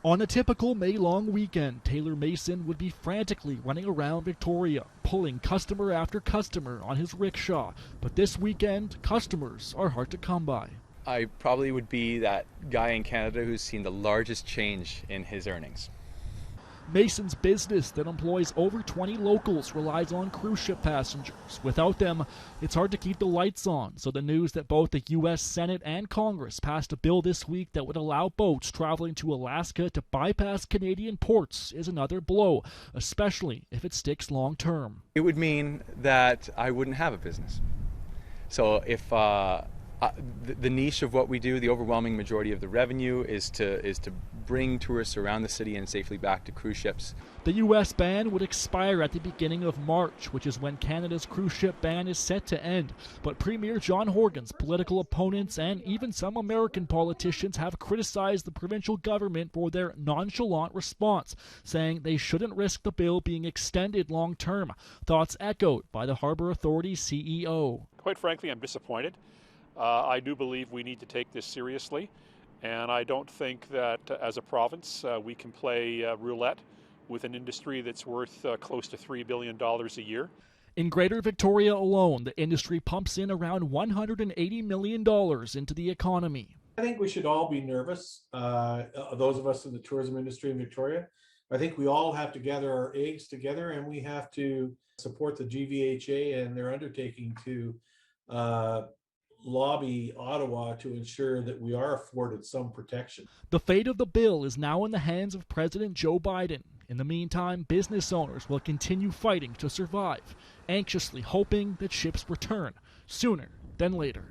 On a typical May-long weekend, Taylor Mason would be frantically running around Victoria, pulling customer after customer on his rickshaw. But this weekend, customers are hard to come by. I probably would be that guy in Canada who's seen the largest change in his earnings. Mason's business that employs over 20 locals relies on cruise ship passengers. Without them, it's hard to keep the lights on. So the news that both the U.S. Senate and Congress passed a bill this week that would allow boats traveling to Alaska to bypass Canadian ports is another blow, especially if it sticks long term. It would mean that I wouldn't have a business. So if the niche of what we do, the overwhelming majority of the revenue is to bring tourists around the city and safely back to cruise ships. The U.S. ban would expire at the beginning of March, which is when Canada's cruise ship ban is set to end. But Premier John Horgan's political opponents and even some American politicians have criticized the provincial government for their nonchalant response, saying they shouldn't risk the bill being extended long term. Thoughts echoed by the Harbour Authority's CEO. Quite frankly, I'm disappointed. I do believe we need to take this seriously, and I don't think that as a province we can play roulette with an industry that's worth close to $3 billion a year. In Greater Victoria alone, the industry pumps in around $180 million into the economy. I think we should all be nervous, those of us in the tourism industry in Victoria. I think we all have to gather our eggs together, and we have to support the GVHA and their undertaking to lobby Ottawa to ensure that we are afforded some protection. The fate of the bill is now in the hands of President Joe Biden. In the meantime, business owners will continue fighting to survive, anxiously hoping that ships return sooner than later.